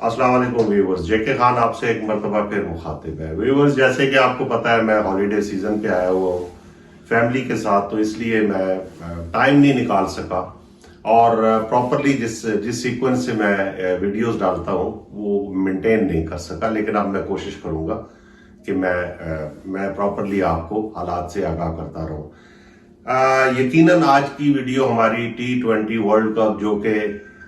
अस्सलाम वालेकुम व्यूवर्स, जेके खान आपसे एक मरतबा फिर मुखातिब है। व्यूवर्स, जैसे कि आपको पता है मैं हॉलीडे सीजन पे आया हुआ हूँ फैमिली के साथ, तो इसलिए मैं टाइम नहीं निकाल सका और प्रॉपरली जिस जिस सीक्वेंस से मैं वीडियोस डालता हूँ वो मेंटेन नहीं कर सका। लेकिन अब मैं कोशिश करूँगा कि मैं प्रॉपरली आपको हालात से आगाह करता रहूँ। यकीनन आज की वीडियो हमारी T20 वर्ल्ड कप जो कि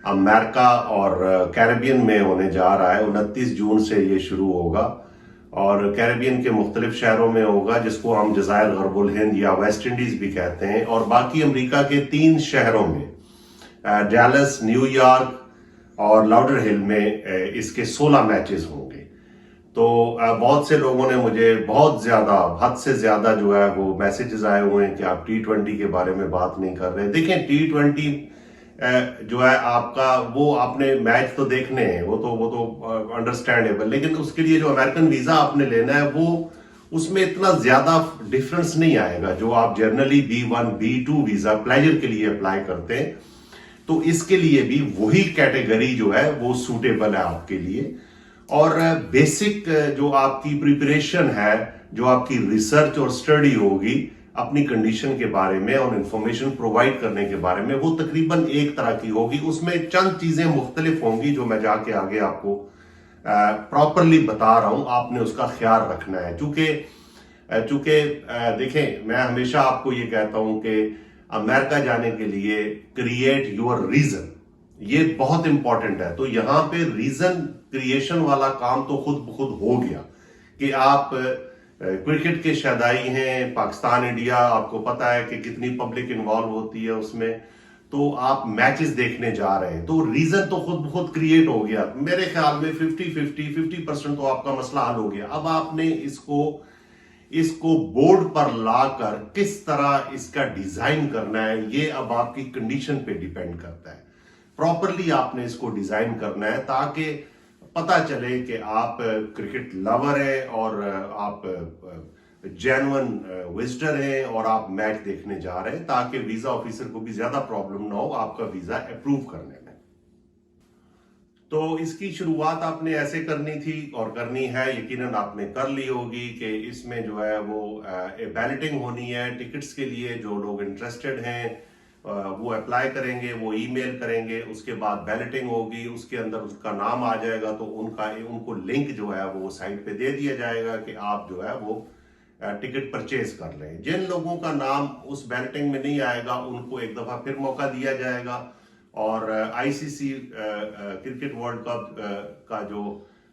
अमेरिका और कैरेबियन में होने जा रहा है, 29 जून से ये शुरू होगा और कैरेबियन के मुख्तलिफ शहरों में होगा, जिसको हम जज़ायर गरबुल हिंद या वेस्ट इंडीज भी कहते हैं। और बाकी अमेरिका के 3 शहरों में डैलस, न्यूयॉर्क और लाउडर हिल में इसके 16 मैचेस होंगे। तो बहुत से लोगों ने मुझे बहुत ज्यादा, हद से ज्यादा जो है वो मैसेजेस आए हुए हैं कि आप T20 के बारे में बात नहीं कर रहे। देखें, T20 जो है आपका, वो आपने मैच तो देखने हैं, वो तो अंडरस्टैंडेबल, लेकिन उसके लिए जो अमेरिकन वीजा आपने लेना है वो उसमें इतना ज्यादा डिफरेंस नहीं आएगा जो आप generally B1 B2 visa pleasure के लिए अप्लाई करते हैं। तो इसके लिए भी वही कैटेगरी जो है वो सूटेबल है आपके लिए। और बेसिक जो आपकी प्रिपरेशन है, जो आपकी रिसर्च और स्टडी होगी अपनी कंडीशन के बारे में और इंफॉर्मेशन प्रोवाइड करने के बारे में, वो तकरीबन एक तरह की होगी। उसमें चंद चीजें मुख्तलिफ होंगी जो मैं जाके आगे आपको प्रॉपरली बता रहा हूं, आपने उसका ख्याल रखना है। चूंकि चूंकि देखें, मैं हमेशा आपको ये कहता हूं कि अमेरिका जाने के लिए क्रिएट योर रीजन, ये बहुत इंपॉर्टेंट है। तो यहां पे रीजन क्रिएशन वाला काम तो खुद ब खुद हो गया कि आप क्रिकेट के शहदाई हैं। पाकिस्तान इंडिया, आपको पता है कि कितनी पब्लिक इन्वॉल्व होती है उसमें, तो आप मैचेस देखने जा रहे हैं, तो रीजन तो खुद ब खुद क्रिएट हो गया। मेरे ख्याल में 50% तो आपका मसला हल हो गया। अब आपने इसको इसको बोर्ड पर लाकर किस तरह इसका डिजाइन करना है, ये अब आपकी कंडीशन पे डिपेंड करता है। प्रॉपरली आपने इसको डिजाइन करना है ताकि पता चले कि आप क्रिकेट लवर हैं और आप जेन्युइन विजिटर हैं और आप मैच देखने जा रहे हैं, ताकि वीजा ऑफिसर को भी ज्यादा प्रॉब्लम ना हो आपका वीजा अप्रूव करने में। तो इसकी शुरुआत आपने ऐसे करनी थी और करनी है, यकीनन आपने कर ली होगी कि इसमें जो है वो बैलेटिंग होनी है टिकट्स के लिए। जो लोग इंटरेस्टेड हैं वो अप्लाई करेंगे, वो ईमेल करेंगे, उसके बाद बैलेटिंग होगी, उसके अंदर उसका नाम आ जाएगा तो उनको लिंक जो है वो साइट पे दे दिया जाएगा कि आप जो है वो टिकट परचेज कर लें। जिन लोगों का नाम उस बैलेटिंग में नहीं आएगा उनको एक दफा फिर मौका दिया जाएगा और आईसीसी क्रिकेट वर्ल्ड कप का जो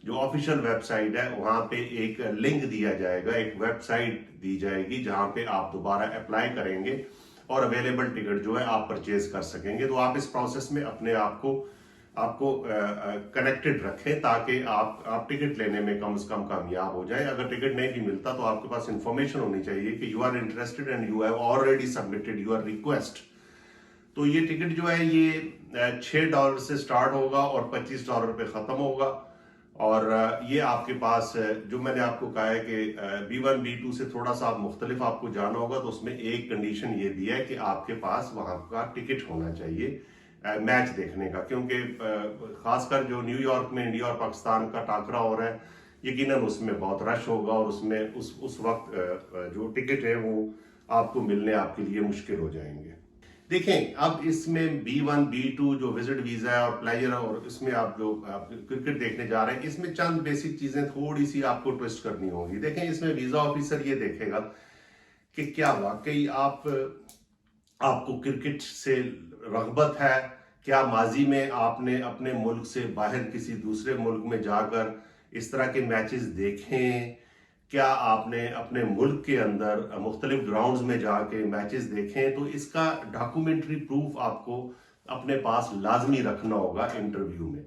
जो ऑफिशियल वेबसाइट है वहां पे एक लिंक दिया जाएगा, एक वेबसाइट दी जाएगी जहां पे आप दोबारा अप्लाई करेंगे और अवेलेबल टिकट जो है आप परचेज कर सकेंगे। तो आप इस प्रोसेस में अपने आपको कनेक्टेड रखें ताकि आप टिकट लेने में कम से कम कामयाब हो जाए। अगर टिकट नहीं भी मिलता तो आपके पास इंफॉर्मेशन होनी चाहिए कि you are interested and you have already submitted your request. तो ये टिकट जो है ये $6 से स्टार्ट होगा और $25 पे खत्म होगा। और ये आपके पास जो मैंने आपको कहा है कि B1 B2 से थोड़ा सा आप मुख्तलिफ आपको जाना होगा, तो उसमें एक कंडीशन ये भी है कि आपके पास वहां का टिकट होना चाहिए मैच देखने का। क्योंकि खासकर जो न्यूयॉर्क में इंडिया और पाकिस्तान का टाकरा हो रहा है, यकीनन उसमें बहुत रश होगा और उसमें उस वक्त जो टिकट है वो आपको मिलने आपके लिए मुश्किल हो जाएंगे। देखें, अब इसमें B1 B2 जो विजिट वीजा है और प्लेजर है, और इसमें आप क्रिकेट देखने जा रहे हैं, इसमें चंद बेसिक चीजें थोड़ी सी आपको ट्विस्ट करनी होगी। देखें, इसमें वीजा ऑफिसर ये देखेगा कि क्या वाकई आपको क्रिकेट से रगबत है, क्या माजी में आपने अपने मुल्क से बाहर किसी दूसरे मुल्क में जाकर इस तरह के मैचेस देखें, क्या आपने अपने मुल्क के अंदर मुख्तलिफ ग्राउंड्स में जाके मैचेस देखें। तो इसका डॉक्यूमेंट्री प्रूफ आपको अपने पास लाजमी रखना होगा इंटरव्यू में।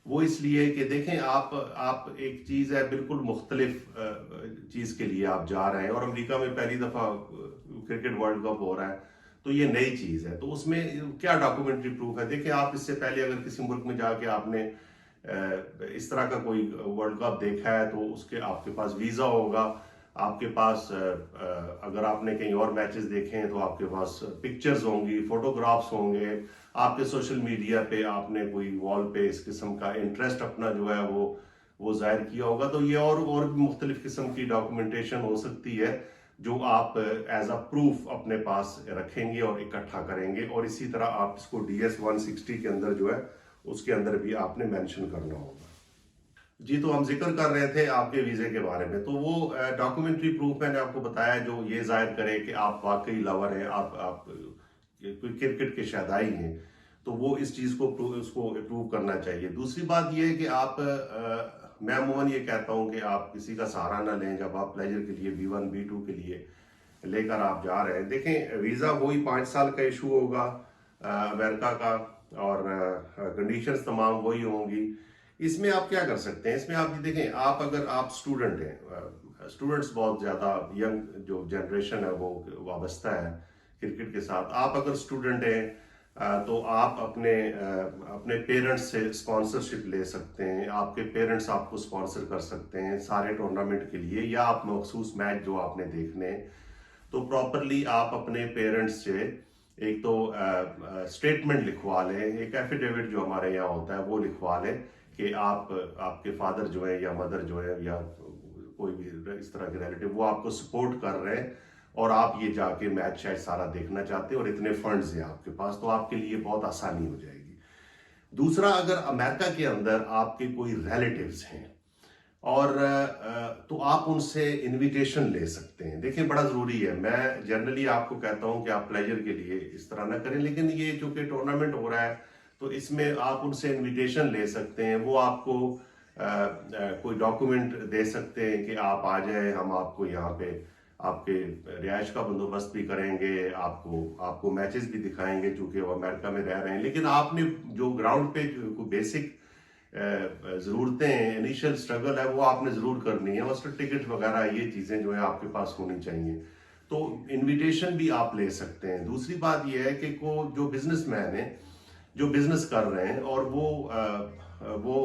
वो इसलिए कि देखें, आप एक चीज़ है, बिल्कुल मुख्तलिफ चीज़ के लिए आप जा रहे हैं और अमेरिका में पहली दफ़ा क्रिकेट वर्ल्ड कप हो रहा है, तो ये नई चीज़ है। तो उसमें क्या डॉक्यूमेंट्री प्रूफ है? देखिए, आप इससे पहले अगर किसी मुल्क में जाके आपने इस तरह का कोई वर्ल्ड कप देखा है तो उसके आपके पास वीज़ा होगा, आपके पास अगर आपने कहीं और मैचेस देखे हैं तो आपके पास पिक्चर्स होंगी, फोटोग्राफ्स होंगे, आपके सोशल मीडिया पे आपने कोई वॉल पे इस किस्म का इंटरेस्ट अपना जो है वो जाहिर किया होगा। तो ये और भी मुख्तलिफ किस्म की डॉक्यूमेंटेशन हो सकती है जो आप एज अ प्रूफ अपने पास रखेंगे और इकट्ठा करेंगे, और इसी तरह आप इसको DS 160 के अंदर जो है उसके अंदर भी आपने मेंशन करना होगा। जी, तो हम जिक्र कर रहे थे आपके वीजे के बारे में। तो वो डॉक्यूमेंट्री प्रूफ मैंने आपको बताया जो ये जाहिर करे कि आप वाकई लवर हैं, आप कोई क्रिकेट के शहदाई हैं, तो वो इस चीज को उसको प्रूव करना चाहिए। दूसरी बात ये है कि आप मैं अमूमन ये कहता हूं कि आप किसी का सहारा ना लें जब आप प्लेजर के लिए B1 B2 के लिए लेकर आप जा रहे हैं। देखें, वीजा वही 5 साल का इशू होगा अमेरिका का, और कंडीशंस तमाम वही होंगी। इसमें आप क्या कर सकते हैं, इसमें आप देखें, आप अगर आप स्टूडेंट हैं, स्टूडेंट्स बहुत ज्यादा यंग जो जनरेशन है वो वाबस्ता है क्रिकेट के साथ। आप अगर स्टूडेंट हैं तो आप अपने पेरेंट्स से स्पॉन्सरशिप ले सकते हैं, आपके पेरेंट्स आपको स्पॉन्सर कर सकते हैं सारे टूर्नामेंट के लिए, या आप मखसूस मैच जो आपने देखने, तो प्रॉपरली आप अपने पेरेंट्स से एक तो स्टेटमेंट लिखवा लें, एक एफिडेविट जो हमारे यहाँ होता है वो लिखवा लें कि आपके फादर जो है या मदर जो है या कोई भी इस तरह के रिलेटिव वो आपको सपोर्ट कर रहे हैं और आप ये जाके मैच शायद सारा देखना चाहते हैं और इतने फंड्स हैं आपके पास, तो आपके लिए बहुत आसानी हो जाएगी। दूसरा, अगर अमेरिका के अंदर आपके कोई रिलेटिव्स हैं और तो आप उनसे इनविटेशन ले सकते हैं। देखिए, बड़ा जरूरी है, मैं जनरली आपको कहता हूं कि आप प्लेजर के लिए इस तरह ना करें, लेकिन ये चूंकि टूर्नामेंट हो रहा है तो इसमें आप उनसे इनविटेशन ले सकते हैं। वो आपको कोई डॉक्यूमेंट दे सकते हैं कि आप आ जाए, हम आपको यहाँ पे आपके रिहाइश का बंदोबस्त भी करेंगे, आपको मैचेस भी दिखाएंगे चूंकि वो अमेरिका में रह रहे हैं। लेकिन आपने जो ग्राउंड पे जो बेसिक जरूरतें हैं, इनिशियल स्ट्रगल है, वो आपने जरूर करनी है। और टिकट वगैरह ये चीजें जो है आपके पास होनी चाहिए, तो इनविटेशन भी आप ले सकते हैं। दूसरी बात यह है कि जो बिजनेसमैन है जो बिजनेस कर रहे हैं और वो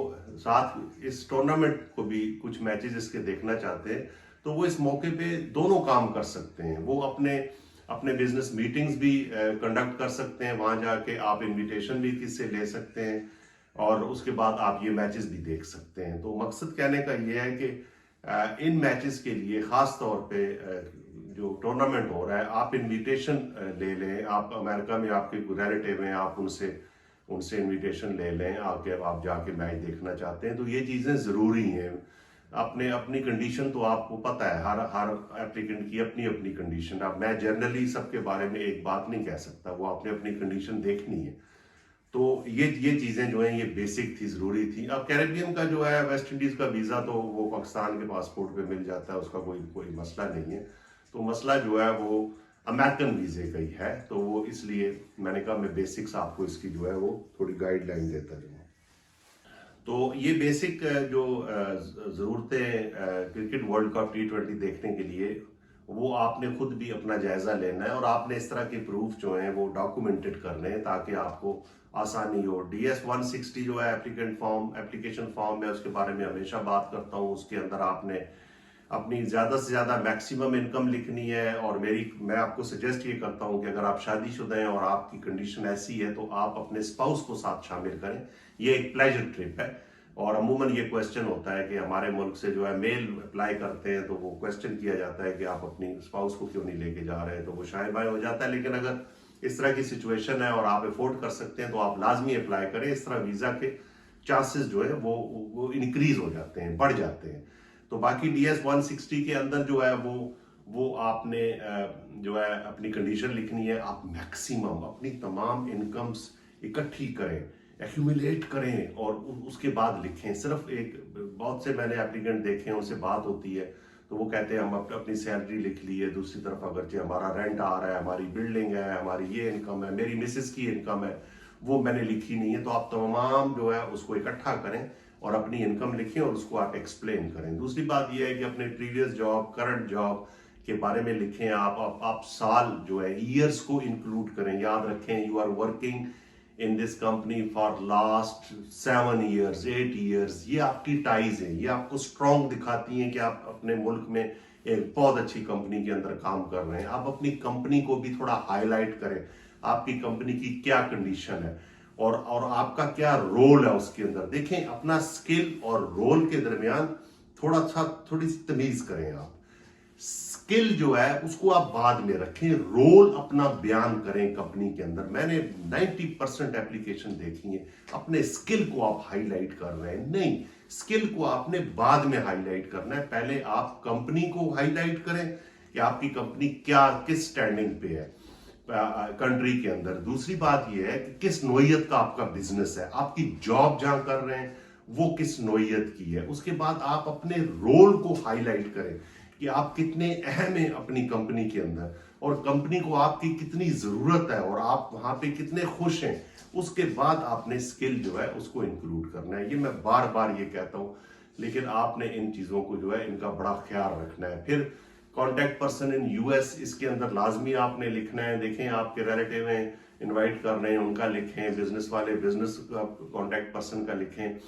साथ इस टूर्नामेंट को भी कुछ मैचेस इसके देखना चाहते हैं, तो वो इस मौके पे दोनों काम कर सकते हैं। वो अपने अपने बिजनेस मीटिंग्स भी कंडक्ट कर सकते हैं, वहां जाके आप इनविटेशन भी किससे ले सकते हैं और उसके बाद आप ये मैचेस भी देख सकते हैं। तो मकसद कहने का ये है कि इन मैचेस के लिए खास तौर पे जो टूर्नामेंट हो रहा है, आप इनविटेशन ले लें। आप अमेरिका में आपके रिलेटिव हैं, आप उनसे इनविटेशन ले लें आके, आप जाके मैच देखना चाहते हैं, तो ये चीजें जरूरी हैं। अपनी कंडीशन तो आपको पता है, हर एप्लीकेंट की अपनी अपनी कंडीशन। अब मैं जनरली सबके बारे में एक बात नहीं कह सकता, वो आपने अपनी कंडीशन देखनी है। तो ये चीजें जो हैं ये बेसिक थी, जरूरी थी। अब कैरेबियन का जो है, वेस्ट इंडीज का वीजा तो वो पाकिस्तान के पासपोर्ट पे मिल जाता है, उसका कोई मसला नहीं है। तो मसला जो है वो अमेरिकन वीजे का ही है, तो वो इसलिए मैंने कहा मैं बेसिक्स आपको इसकी जो है वो थोड़ी गाइडलाइन देता रहूँ। तो ये बेसिक जो जरूरतें क्रिकेट वर्ल्ड कप T20 देखने के लिए, वो आपने खुद भी अपना जायजा लेना है और आपने इस तरह के प्रूफ जो हैं वो डॉक्यूमेंटेड करने हैं ताकि आपको आसानी हो। DS 160 जो है एप्लीकेशन फॉर्म है, उसके बारे में हमेशा बात करता हूँ। उसके अंदर आपने अपनी ज्यादा से ज्यादा मैक्सिमम इनकम लिखनी है, और मैं आपको सजेस्ट ये करता हूं कि अगर आप शादीशुदा हैं और आपकी कंडीशन ऐसी है तो आप अपने स्पाउस को साथ शामिल करें। ये एक प्लेजर ट्रिप है, और अमूमन ये क्वेश्चन होता है कि हमारे मुल्क से जो है मेल अप्लाई करते हैं तो वो क्वेश्चन किया जाता है कि आप अपनी स्पाउस को क्यों नहीं लेके जा रहे हैं, तो वो शायद बाय हो जाता है। लेकिन अगर इस तरह की सिचुएशन है और आप अफोर्ड कर सकते हैं तो आप लाजमी अप्लाई करें। इस तरह वीजा के चांसेस जो है वो इंक्रीज हो जाते हैं, बढ़ जाते हैं। तो बाकी DS 160 के अंदर जो है वो आपने जो है अपनी कंडीशन लिखनी है। आप मैक्सिमम अपनी तमाम इनकम्स इकट्ठी करें, एक्यूमुलेट करें और उसके बाद लिखें। सिर्फ बहुत से मैंने एप्लीकेंट देखे हैं, उनसे बात होती है तो वो कहते हैं हम अपनी सैलरी लिख ली है, दूसरी तरफ अगर हमारा रेंट आ रहा है, हमारी बिल्डिंग है, हमारी ये इनकम है, मेरी मिसेस की इनकम है, वो मैंने लिखी नहीं है। तो आप तमाम जो है उसको इकट्ठा करें और अपनी इनकम लिखें और उसको आप एक्सप्लेन करें। दूसरी बात यह है कि अपने प्रीवियस जॉब, करंट जॉब के बारे में लिखें। आप साल जो है, ईयर्स को इंक्लूड करें। याद रखें, you are working in this company for last 7 years, 8 years। ये आपकी टाइज है, ये आपको स्ट्रॉन्ग दिखाती हैं कि आप अपने मुल्क में एक बहुत अच्छी कंपनी के अंदर काम कर रहे हैं, आप अपनी कंपनी को भी थोड़ा हाईलाइट करें, आपकी कंपनी की क्या कंडीशन है और आपका क्या रोल है उसके अंदर। देखें, अपना स्किल और रोल के दरमियान थोड़ी सी तमीज करें। आप स्किल जो है उसको आप बाद में रखें, रोल अपना बयान करें कंपनी के अंदर। मैंने 90% एप्लीकेशन देखी है, अपने स्किल को आप हाईलाइट कर रहे हैं। नहीं, स्किल को आपने बाद में हाईलाइट करना है, पहले आप कंपनी को हाईलाइट करें कि आपकी कंपनी क्या किस स्टैंडिंग पे है कंट्री के अंदर। दूसरी बात यह है कि किस नोयत का आपका बिजनेस है, आपकी जॉब जहां कर रहे हैं वो किस नोयत की है। उसके बाद आप अपने रोल को हाईलाइट करें कि आप कितने अहम हैं अपनी कंपनी के अंदर और कंपनी को आपकी कितनी जरूरत है और आप वहां पे कितने खुश हैं। उसके बाद आपने स्किल जो है उसको इंक्लूड करना है। ये मैं बार बार ये कहता हूं, लेकिन आपने इन चीजों को जो है इनका बड़ा ख्याल रखना है। फिर कॉन्टैक्ट पर्सन इन यूएस, इसके अंदर लाजमी आपने लिखना है। देखें, आपके रिलेटिव हैं, इनवाइट कर रहे हैं, उनका लिखें। बिजनेस वाले बिजनेस कॉन्टैक्ट पर्सन का लिखें।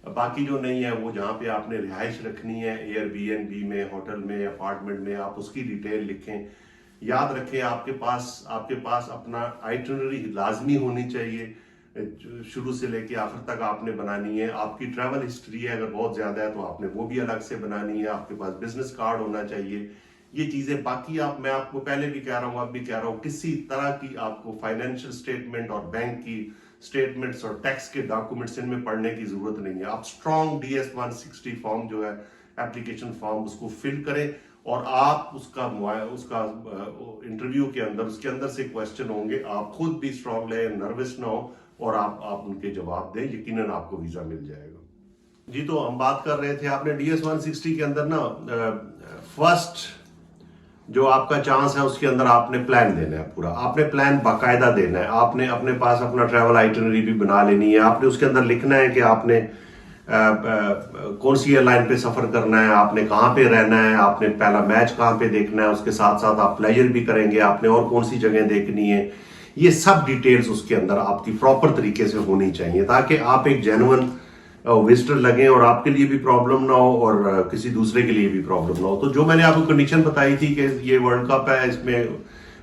बाकी जो नहीं है वो जहाँ पे आपने रिहाइश रखनी है, एयरबीएनबी में, होटल में, अपार्टमेंट में, आप उसकी डिटेल लिखें। याद रखें, आपके पास अपना आइटिनरी लाजमी होनी चाहिए, शुरू से लेके आखिर तक आपने बनानी है। आपकी ट्रैवल हिस्ट्री है, अगर बहुत ज्यादा है तो आपने वो भी अलग से बनानी है। आपके पास बिजनेस कार्ड होना चाहिए। ये चीजें बाकी मैं आपको पहले भी कह रहा हूँ, अब भी कह रहा हूँ, किसी तरह की आपको फाइनेंशियल स्टेटमेंट और बैंक की स्टेटमेंट्स और टैक्स के डॉक्यूमेंट्स इनमें पढ़ने की जरूरत नहीं है। आप स्ट्रॉन्ग DS-160 फॉर्म जो है, एप्लीकेशन फॉर्म, उसको फिल करें और आप उसका इंटरव्यू के अंदर उसके अंदर से क्वेश्चन होंगे, आप खुद भी स्ट्रॉन्ग लें, नर्वस ना हो और आप उनके जवाब दें, यकीनन आपको वीजा मिल जाएगा। जी, तो हम बात कर रहे थे, आपने DS-160 के अंदर ना फर्स्ट जो आपका चांस है उसके अंदर आपने प्लान देना है पूरा, आपने प्लान बाकायदा देना है। आपने अपने पास अपना ट्रैवल आइटिनरी भी बना लेनी है। आपने उसके अंदर लिखना है कि आपने कौन सी एयरलाइन पे सफर करना है, आपने कहाँ पे रहना है, आपने पहला मैच कहाँ पे देखना है, उसके साथ साथ आप प्लेजर भी करेंगे, आपने और कौन सी जगह देखनी है। ये सब डिटेल्स उसके अंदर आपकी प्रॉपर तरीके से होनी चाहिए ताकि आप एक जेन्युइन विजिटर लगे और आपके लिए भी प्रॉब्लम ना हो और किसी दूसरे के लिए भी प्रॉब्लम ना हो। तो जो मैंने आपको कंडीशन बताई थी कि ये वर्ल्ड कप है, इसमें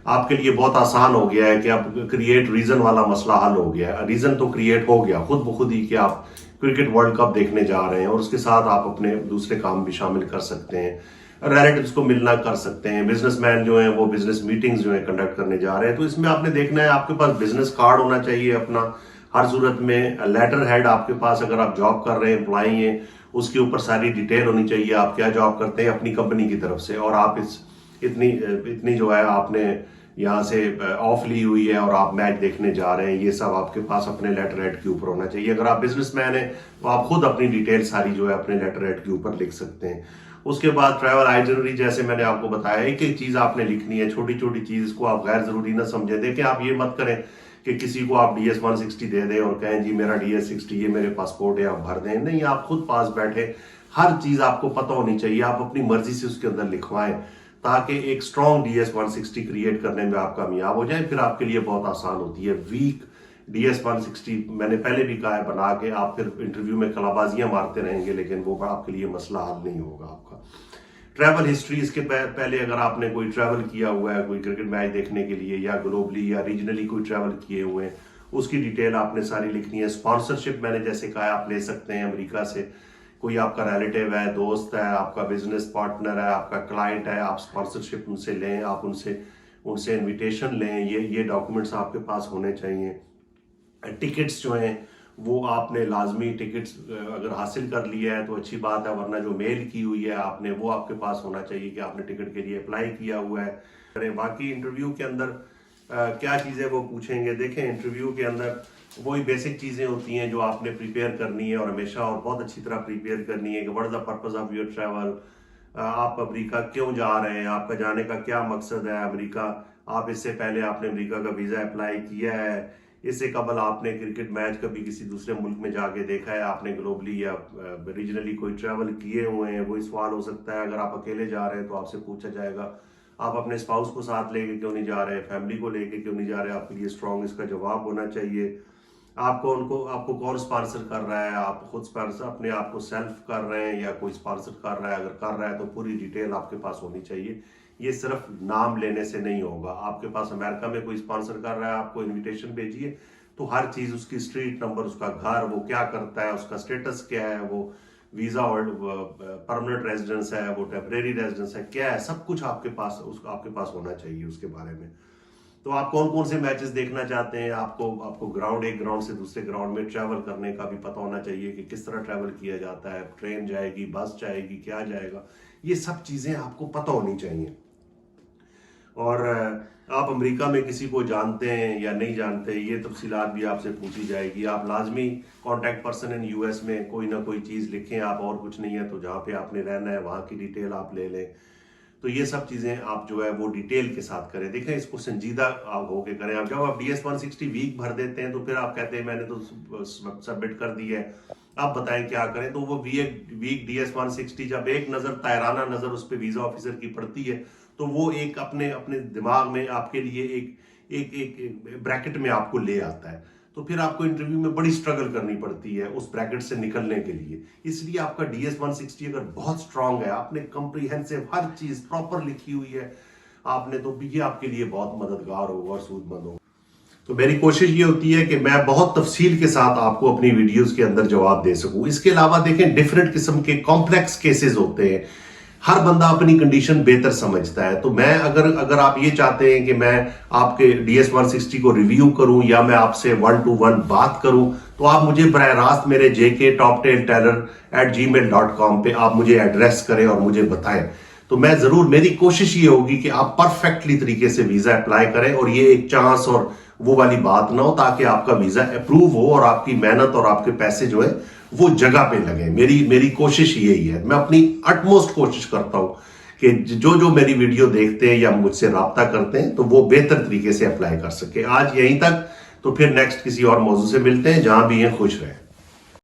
आपके लिए बहुत आसान हो गया है कि आप क्रिएट रीजन वाला मसला हल हो गया है। रीजन तो क्रिएट हो गया खुद ब खुद ही कि आप क्रिकेट वर्ल्ड कप देखने जा रहे हैं और उसके साथ आप अपने दूसरे काम भी शामिल कर सकते हैं, रिलेटिव्स को मिलना कर सकते हैं, बिजनेसमैन जो है वो बिजनेस मीटिंग्स जो है कंडक्ट करने जा रहे हैं। तो इसमें आपने देखना है, आपके पास बिजनेस कार्ड होना चाहिए अपना, हर सूरत में लेटर हेड आपके पास, अगर आप जॉब कर रहे हैं, एम्प्लॉई हैं, उसके ऊपर सारी डिटेल होनी चाहिए, आप क्या जॉब करते हैं अपनी कंपनी की तरफ से, और आप इतनी जो है आपने यहाँ से ऑफ ली हुई है और आप मैच देखने जा रहे हैं, ये सब आपके पास अपने लेटर हेड के ऊपर होना चाहिए। अगर आप बिजनेसमैन हैं तो आप खुद अपनी डिटेल सारी जो है अपने लेटर हेड के ऊपर लिख सकते हैं। उसके बाद ट्रैवल आइटिनरी, जैसे मैंने आपको बताया, एक एक चीज आपने लिखनी है, छोटी छोटी चीज, इसको आप गैर जरूरी ना समझें। देखिए, आप ये मत करें कि किसी को आप DS-160 दे दें और कहें जी मेरा DS-60 ये मेरे पासपोर्ट है, आप भर दें। नहीं, आप खुद पास बैठे, हर चीज आपको पता होनी चाहिए, आप अपनी मर्जी से उसके अंदर लिखवाएं ताकि एक स्ट्रॉन्ग DS-160 क्रिएट करने में आप कामयाब हो जाए। फिर आपके लिए बहुत आसान होती है। वीक DS-160 मैंने पहले भी कहा है, बना के आप फिर इंटरव्यू में कलाबाजियां मारते रहेंगे, लेकिन वो आपके लिए मसला हल नहीं होगा आपका। ट्रैवल हिस्ट्री, इसके पहले अगर आपने कोई ट्रैवल किया हुआ है कोई क्रिकेट मैच देखने के लिए, या ग्लोबली या रीजनली कोई ट्रैवल किए हुए हैं, उसकी डिटेल आपने सारी लिखनी है। स्पॉन्सरशिप मैंने जैसे कहा आप ले सकते हैं अमेरिका से, कोई आपका रिलेटिव है, दोस्त है, आपका बिजनेस पार्टनर है, आपका क्लाइंट है, आप स्पॉन्सरशिप उनसे लें, आप उनसे इनविटेशन लें। ये डॉक्यूमेंट्स आपके पास होने चाहिए। टिकट्स जो हैं वो आपने लाजमी, टिकट्स अगर हासिल कर लिया है तो अच्छी बात है, वरना जो मेल की हुई है आपने वो आपके पास होना चाहिए कि आपने टिकट के लिए अप्लाई किया हुआ है। बाकी इंटरव्यू के अंदर क्या चीज़ें वो पूछेंगे, देखें इंटरव्यू के अंदर वही बेसिक चीज़ें होती हैं जो आपने प्रिपेयर करनी है और हमेशा और बहुत अच्छी तरह प्रिपेयर करनी है कि what is the purpose of your travel, आप अमेरिका क्यों जा रहे हैं, आपका जाने का क्या मकसद है अमेरिका, आप इससे पहले आपने अमेरिका का वीज़ा अप्लाई किया है, इससे कबल आपने क्रिकेट मैच कभी किसी दूसरे मुल्क में जाके देखा है, आपने ग्लोबली या रीजनली कोई ट्रैवल किए हुए हैं। वही सवाल हो सकता है, अगर आप अकेले जा रहे हैं तो आपसे पूछा जाएगा आप अपने स्पाउस को साथ लेके क्यों नहीं जा रहे, फैमिली को लेके क्यों नहीं जा रहे, आपके लिए स्ट्रॉन्ग इसका जवाब होना चाहिए। आपको कौन स्पॉन्सर कर रहा है, आप खुद स्पॉन्सर अपने आप को सेल्फ कर रहे हैं या कोई स्पॉन्सर कर रहा है, अगर कर रहा है तो पूरी डिटेल आपके पास होनी चाहिए। ये सिर्फ नाम लेने से नहीं होगा। आपके पास अमेरिका में कोई स्पॉन्सर कर रहा है, आपको इनविटेशन भेजिए तो हर चीज, उसकी स्ट्रीट नंबर, उसका घर, वो क्या करता है, उसका स्टेटस क्या है, वो वीजा और परमानेंट रेजिडेंस है, वो टेम्परेरी रेजिडेंस है, क्या है, सब कुछ आपके पास होना चाहिए उसके बारे में। तो आप कौन कौन से मैचेस देखना चाहते हैं, आपको ग्राउंड, एक ग्राउंड से दूसरे ग्राउंड में ट्रैवल करने का भी पता होना चाहिए कि किस तरह ट्रैवल किया जाता है, ट्रेन जाएगी, बस जाएगी, क्या जाएगा, ये सब चीजें आपको पता होनी चाहिए। और आप अमेरिका में किसी को जानते हैं या नहीं जानते, ये तफसीलात भी आपसे पूछी जाएगी। आप लाजमी कॉन्टैक्ट पर्सन इन यूएस में कोई ना कोई चीज़ लिखें, आप और कुछ नहीं है तो जहाँ पे आपने रहना है वहाँ की डिटेल आप ले लें। तो ये सब चीज़ें आप जो है वो डिटेल के साथ करें। देखें, इसको संजीदा आप होके करें। आप जब आप DS-160 वीक भर देते हैं तो फिर आप कहते हैं मैंने तो सबमिट कर दी है, आप बताएं क्या करें। तो वो वीक DS-160 जब एक नज़र, तायराना नज़र उस पर वीज़ा ऑफिसर की पड़ती है तो वो एक अपने दिमाग में आपके लिए एक ब्रैकेट में आपको ले आता है। तो फिर आपको इंटरव्यू में बड़ी स्ट्रगल करनी पड़ती है उस ब्रैकेट से निकलने के लिए। इसलिए आपका DS-160 अगर बहुत स्ट्रांग है, आपने कंप्रीहेंसिव हर चीज प्रॉपर लिखी हुई है आपने, तो ये आपके लिए बहुत मददगार होगा और सूदमंद होगा। तो मेरी कोशिश ये होती है कि मैं बहुत तफसील के साथ आपको अपनी वीडियोस के अंदर जवाब दे सकूं। इसके अलावा देखें, डिफरेंट किस्म के कॉम्प्लेक्स केसेस होते हैं, हर बंदा अपनी कंडीशन बेहतर समझता है। तो मैं अगर आप ये चाहते हैं कि मैं आपके DS-160 को रिव्यू करूं या मैं आपसे 1-to-1 बात करूं, तो आप मुझे बराह रास्त मेरे jktoptailteller@gmail.com पे आप मुझे एड्रेस करें और मुझे बताएं। तो मैं जरूर, मेरी कोशिश ये होगी कि आप परफेक्टली तरीके से वीजा अप्लाई करें और ये एक चांस और वो वाली बात ना हो, ताकि आपका वीजा अप्रूव हो और आपकी मेहनत और आपके पैसे जो है वो जगह पे लगे। मेरी कोशिश यही है। मैं अपनी अटमोस्ट कोशिश करता हूं कि जो मेरी वीडियो देखते हैं या मुझसे राब्ता करते हैं तो वो बेहतर तरीके से अप्लाई कर सके। आज यहीं तक, तो फिर नेक्स्ट किसी और मौजू से मिलते हैं। जहां भी हैं खुश रहें।